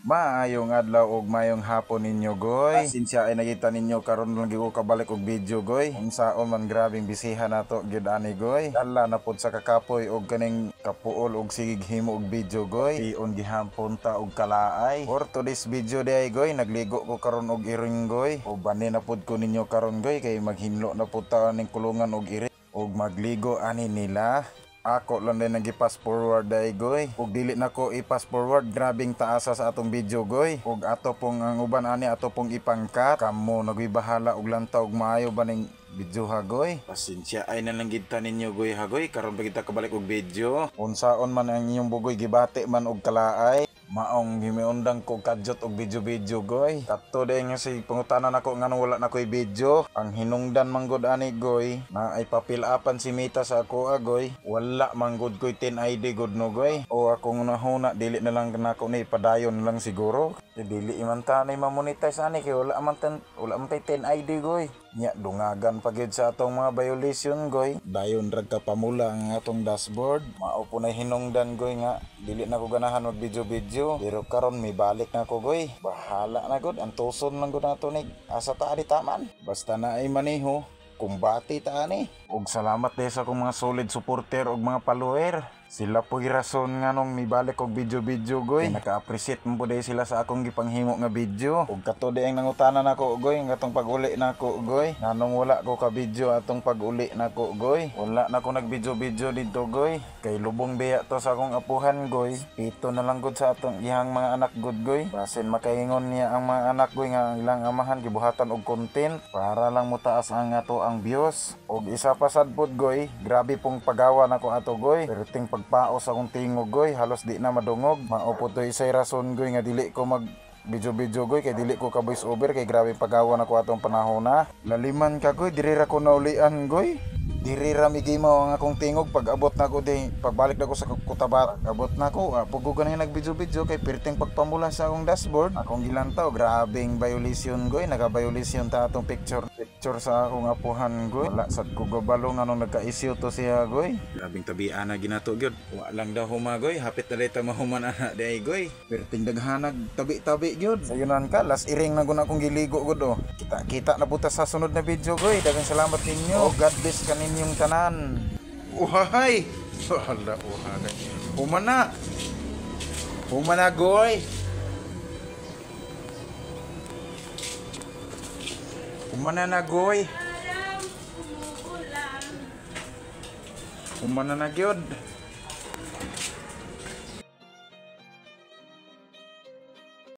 Maayong adlaw ug mayong hapon ninyo goy. Pasensya ay nakita ninyo karon lang gyud ko kabalik og video goy. Unsaon man grabing bisihan nato gyud ani goy. Dala na pud sa kakapoy og kaning kapuol og sigig himo og video goy. Tion gihapon ta og kalaay. For today's video day goy, nagligo ko karon og iring goy. O bani na pud ko ninyo karon goy kay maghinlo na pud ta ning kulungan og iring og magligo ani nila. Ako lang din nag-pass forward day goy. Ug dili na ko i-pass forward, grabing taasa sa atong video goy. Ug ato pong ang uban ani ato pong ipangkat. Kamo nagibahala og lantaw og maayo baning video hagoy. Pasensya ay nalanggita ninyo goy hagoy. Karon pa kita kabalik og video. Unsaon man ang inyong bugoy gibati man og kalaay. Maong gimiundang ko kadyot og video goy. Kato day nga si pangutanan ako nga wala na ko'y video. Ang hinungdan manggod ani goy na ay papilapan si Mita sa ako agoy. Wala manggod ko'y 10 ID god no goy. O akong nahuna dili na lang nako ni padayon lang siguro. Dili man ta ni mamonetize ani kay wala man 10 ID goy. Nya dungagan pa gyud sa atong mga violation goy. Dayon rag ka pamula ang atong dashboard. Mao po na hinungdan goy nga dili na ko ganahan mag video. Pero karon may balik na ko goy. Bahala na gud ang tuson lang gud nato ni asa ta di taman. Basta na ay maniho kumbati ta ani. Ug salamat din sa akong mga solid supporter ug mga follower. Sila po rason nga nung mibalik og video goy. Naka-appreciate mo po sila sa akong gipanghimo nga video. Ug kato di ang nangutanan nako goy, ang atong pag-uli nako goy. Nganong wala ko ka video atong pag-uli nako goy. Wala na ko nag-video dito goy. Kay lubong biya to sa akong apuhan goy. Pito na lang gud sa atong ihang mga anak gud goy. Basin makaingon niya ang mga anak goy nga ilang amahan gibuhatan og content para lang mutaas ang ato ang views. Ug isa pa sad pod goy, grabe pong pagawa nako ato goy. Perting pagpaos akong tingog goy, halos di na madungog. Maupo to isay rason goy nga dili ko mag video goy kay dili ko ka voice over kay grabe pagawa nako atong panahon na. Laliman ka goy, diri ra ko naulian goy. Diri ra migimaw ang akong tingog pag abot na ko di pagbalik na ko sa Cotabato. Abot na ko, pugugan na nag video kay perting pagpamula sa akong dashboard. Akong gilantaw, grabing violation goy, naga-violation ta atong picture sa akong apuhan goy. Wala sad ko gabalo nga nung nagka-issue to siya goy. Grabing tabian na ginato gyud. Wa lang daw huma goy, hapit na ta mahuman ana day goy. Perting daghanag tabi-tabi gyud. Sayunan ka, last iring na gud akong giligo gud oh. Kita na buta sa sunod na video goy. Daghang salamat ninyo. Oh, God bless kanin yung tanan. Uhay! Hala, uhay. Humana goy. Humana na goy. Humana na gyud.